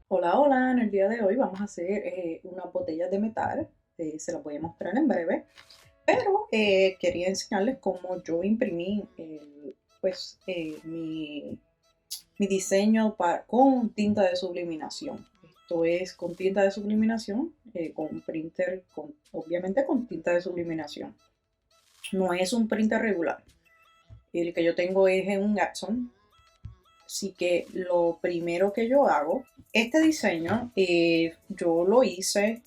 Hola, hola, en el día de hoy vamos a hacer unas botellas de metal, se las voy a mostrar en breve, pero quería enseñarles cómo yo imprimí mi diseño con tinta de subliminación. Esto es con tinta de subliminación, con un printer, obviamente con tinta de subliminación. No es un printer regular. El que yo tengo es en un Epson. Así que lo primero que yo hago, este diseño yo lo hice,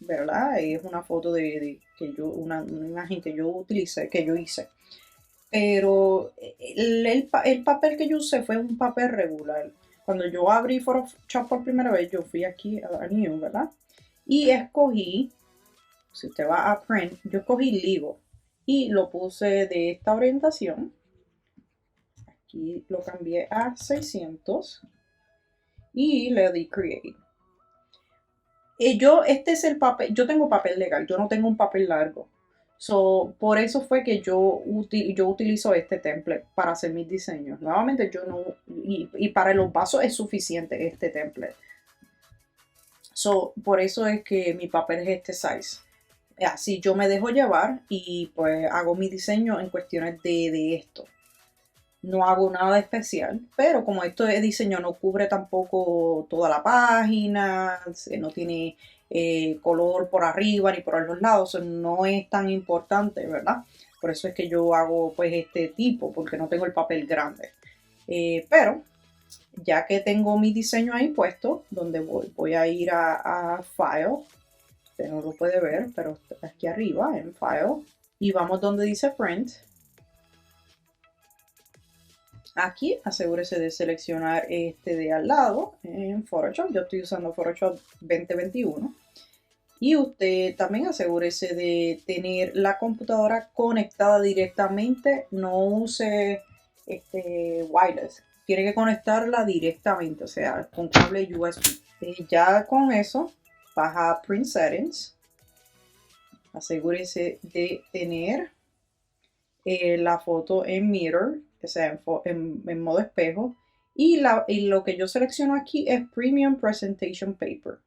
¿verdad? Es una foto una imagen que yo utilicé, que yo hice. Pero el papel que yo usé fue un papel regular. Cuando yo abrí Photoshop por primera vez, yo fui aquí a New, ¿verdad? Y escogí, si usted va a Print, yo escogí Ligo y lo puse de esta orientación. Aquí lo cambié a 600 y le di Create. Este es el papel, yo tengo papel legal, yo no tengo un papel largo. So, por eso fue que yo utilizo este template para hacer mis diseños. Nuevamente, yo no, y para los vasos es suficiente este template. So, por eso es que mi papel es este size. Así yo me dejo llevar y pues hago mi diseño en cuestiones de esto. No hago nada especial, pero como esto de diseño no cubre tampoco toda la página, no tiene color por arriba ni por los lados, no es tan importante, ¿verdad? Por eso es que yo hago pues este tipo, porque no tengo el papel grande. Pero ya que tengo mi diseño ahí puesto, donde voy a ir a File, usted no lo puede ver, pero aquí arriba en File, y vamos donde dice Print. Aquí asegúrese de seleccionar este de al lado en Photoshop. Yo estoy usando Photoshop 2021. Y usted también asegúrese de tener la computadora conectada directamente. No use wireless. Tiene que conectarla directamente, o sea, con cable USB. Ya con eso, baja a Print Settings. Asegúrese de tener la foto en mirror, o sea, en modo espejo. Y lo que yo selecciono aquí es Premium Presentation Paper.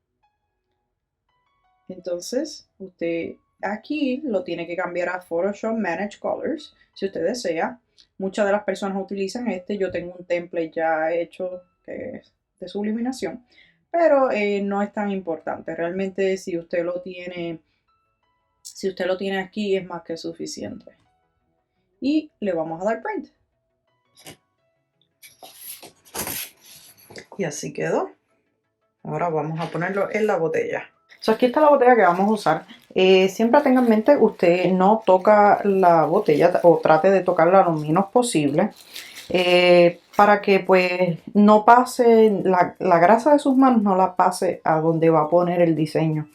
Entonces, usted aquí lo tiene que cambiar a Photoshop Manage Colors, si usted desea. Muchas de las personas utilizan este. Yo tengo un template ya hecho que es de subliminación, pero no es tan importante. Realmente, si usted lo tiene aquí, es más que suficiente. Y le vamos a dar print. Y así quedó. Ahora vamos a ponerlo en la botella. So, aquí está la botella que vamos a usar. Siempre tenga en mente, usted no toca la botella o trate de tocarla lo menos posible. Para que pues no pase, la grasa de sus manos no la pase a donde va a poner el diseño.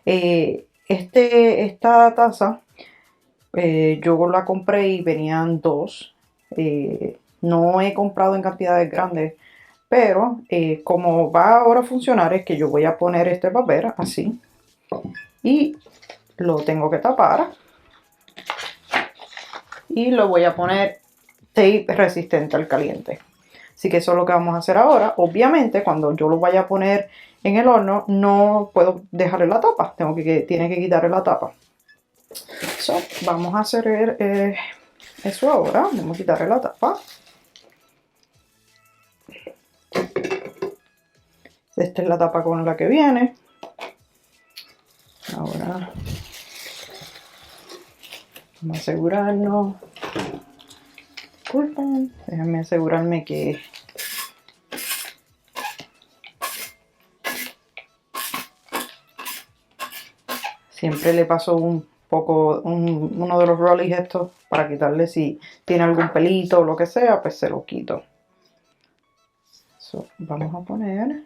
Esta taza yo la compré y venían dos. No he comprado en cantidades grandes, pero como va ahora a funcionar es que yo voy a poner este papel así y lo tengo que tapar y lo voy a poner tape resistente al caliente. Así que eso es lo que vamos a hacer ahora. Obviamente cuando yo lo vaya a poner en el horno no puedo dejarle la tapa, tiene que quitarle la tapa. So, vamos a hacer eso ahora. Vamos a quitarle la tapa. Esta es la tapa con la que viene. Ahora vamos a asegurarnos. Disculpen, déjenme asegurarme que siempre le paso un poco uno de los rollies estos para quitarle si tiene algún pelito o lo que sea, pues se lo quito. So, vamos a poner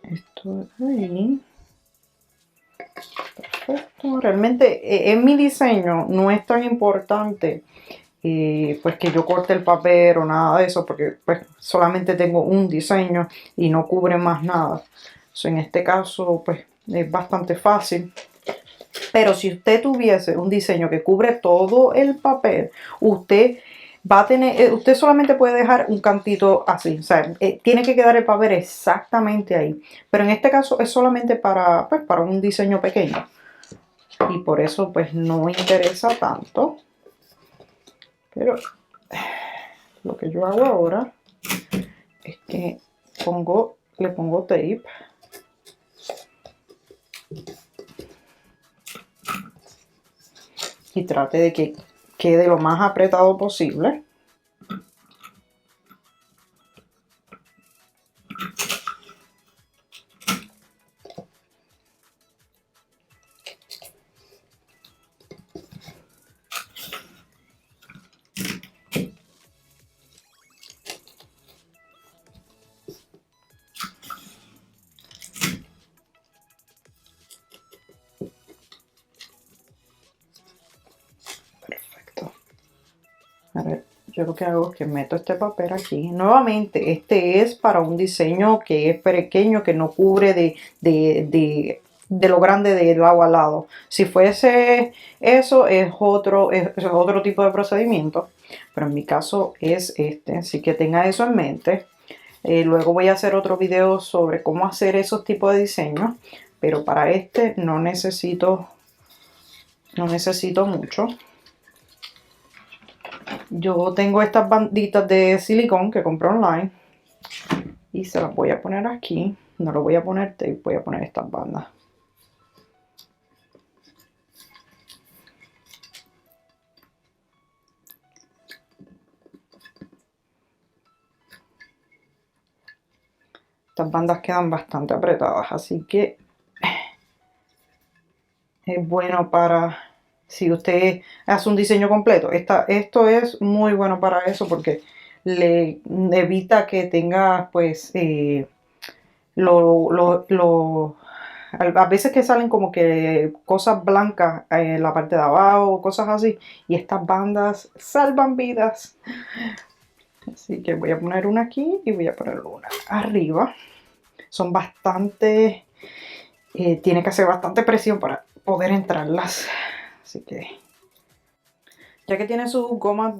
esto ahí. Perfecto. Realmente en mi diseño no es tan importante pues que yo corte el papel o nada de eso, porque pues solamente tengo un diseño y no cubre más nada. So, en este caso pues es bastante fácil. Pero si usted tuviese un diseño que cubre todo el papel, usted Va a tener, usted solamente puede dejar un cantito así, o sea, tiene que quedar el papel exactamente ahí. Pero en este caso es solamente para, pues, para un diseño pequeño. Y por eso pues no interesa tanto. Pero lo que yo hago ahora es que le pongo tape. Y trate de que quede lo más apretado posible. Perfecto. A ver, yo lo que hago es que meto este papel aquí. Nuevamente, este es para un diseño que es pequeño, que no cubre de lo grande del lado a lado. Si fuese eso, es otro tipo de procedimiento. Pero en mi caso es este, así que tenga eso en mente. Luego voy a hacer otro video sobre cómo hacer esos tipos de diseños. Pero para este no necesito mucho. Yo tengo estas banditas de silicón que compré online y se las voy a poner aquí. No lo voy a poner tape, voy a poner estas bandas. Estas bandas quedan bastante apretadas, así que es bueno para si usted hace un diseño completo. Esto es muy bueno para eso porque le evita que tenga pues a veces que salen como que cosas blancas en la parte de abajo, cosas así, y estas bandas salvan vidas. Así que voy a poner una aquí y voy a poner una arriba. Son bastante, tiene que hacer bastante presión para poder entrarlas. Así que, ya que tiene sus gomas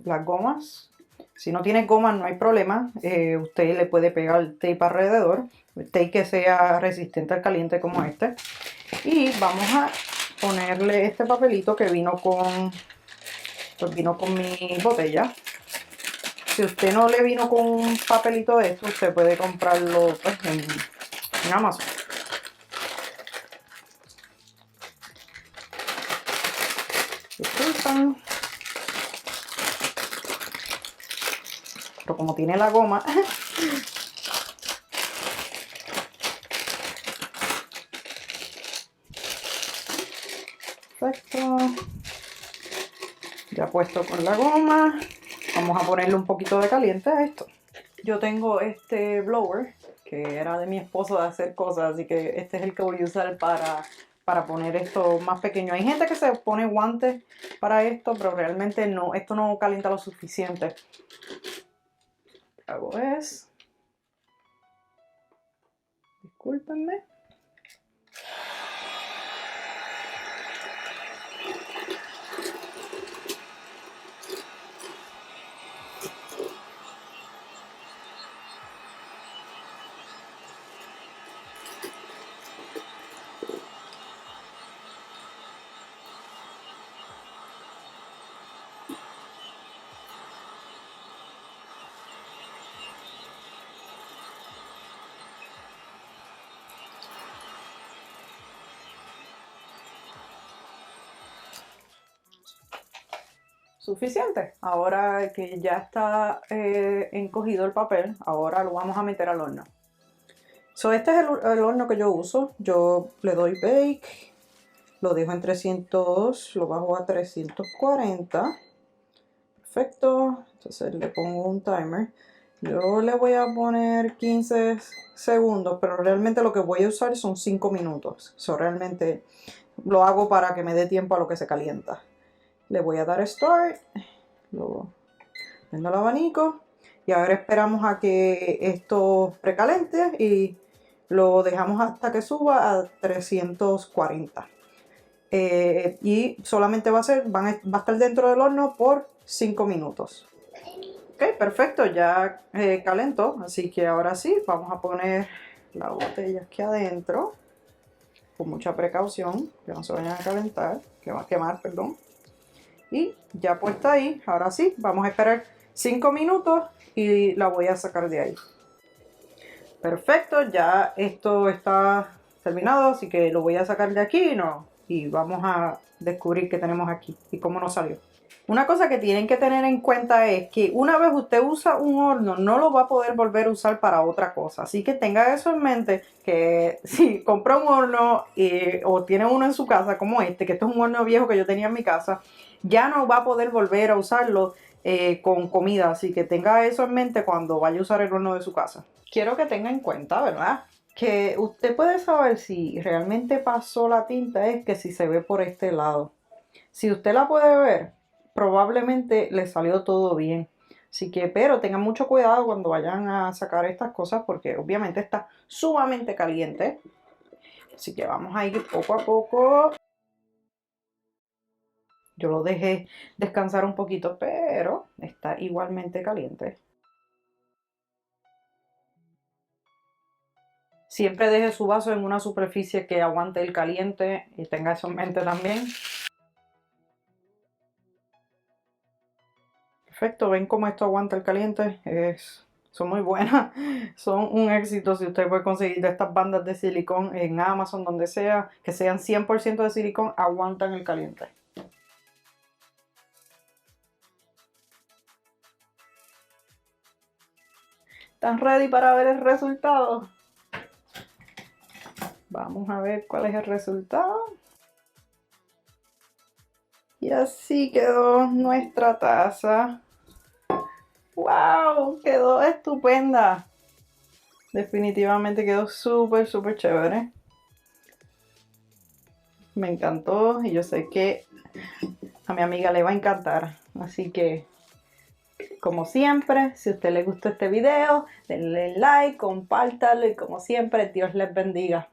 las gomas, si no tiene gomas no hay problema. Usted le puede pegar tape alrededor, tape que sea resistente al caliente como este. Y vamos a ponerle este papelito que vino con mi botella. Si usted no le vino con un papelito de esto, usted puede comprarlo pues, en Amazon. Disculpan. Pero como tiene la goma, perfecto. Ya puesto con la goma, vamos a ponerle un poquito de caliente a esto. Yo tengo este blower que era de mi esposo de hacer cosas, así que este es el que voy a usar para poner esto más pequeño. Hay gente que se pone guantes para esto, pero realmente no, esto no calienta lo suficiente. Lo que hago es, discúlpenme. Suficiente. Ahora que ya está encogido el papel, ahora lo vamos a meter al horno. Este es el horno que yo uso. Yo le doy bake, lo dejo en 300, lo bajo a 340. Perfecto. Entonces le pongo un timer. Yo le voy a poner 15 segundos, pero realmente lo que voy a usar son 5 minutos. Realmente lo hago para que me dé tiempo a lo que se calienta. Le voy a dar start, luego prendo el abanico y ahora esperamos a que esto precalente y lo dejamos hasta que suba a 340. Y solamente va a estar dentro del horno por 5 minutos. Ok, perfecto, ya calentó, así que ahora sí, vamos a poner la botella aquí adentro, con mucha precaución, que no se vayan a calentar, que va a quemar, perdón. Y ya puesta ahí, ahora sí, vamos a esperar 5 minutos y la voy a sacar de ahí. Perfecto, ya esto está terminado, así que lo voy a sacar de aquí, ¿no? Y vamos a descubrir qué tenemos aquí y cómo nos salió. Una cosa que tienen que tener en cuenta es que una vez usted usa un horno, no lo va a poder volver a usar para otra cosa. Así que tenga eso en mente, que si compra un horno o tiene uno en su casa como este, que este es un horno viejo que yo tenía en mi casa, ya no va a poder volver a usarlo con comida. Así que tenga eso en mente cuando vaya a usar el horno de su casa. Quiero que tenga en cuenta, ¿verdad? Que usted puede saber si realmente pasó la tinta es que si se ve por este lado. Si usted la puede ver, probablemente le salió todo bien. Así que, pero tengan mucho cuidado cuando vayan a sacar estas cosas porque obviamente está sumamente caliente. Así que vamos a ir poco a poco. Yo lo dejé descansar un poquito, pero está igualmente caliente. Siempre deje su vaso en una superficie que aguante el caliente y tenga eso en mente también. Perfecto, ven cómo esto aguanta el caliente. Son muy buenas, son un éxito si usted puede conseguir de estas bandas de silicón en Amazon, donde sea, que sean 100% de silicón, aguantan el caliente. ¿Están ready para ver el resultado? Vamos a ver cuál es el resultado. Y así quedó nuestra taza. ¡Wow! Quedó estupenda. Definitivamente quedó súper, súper chévere. Me encantó y yo sé que a mi amiga le va a encantar. Así que, como siempre, si a usted le gustó este video, denle like, compártalo y como siempre, Dios les bendiga.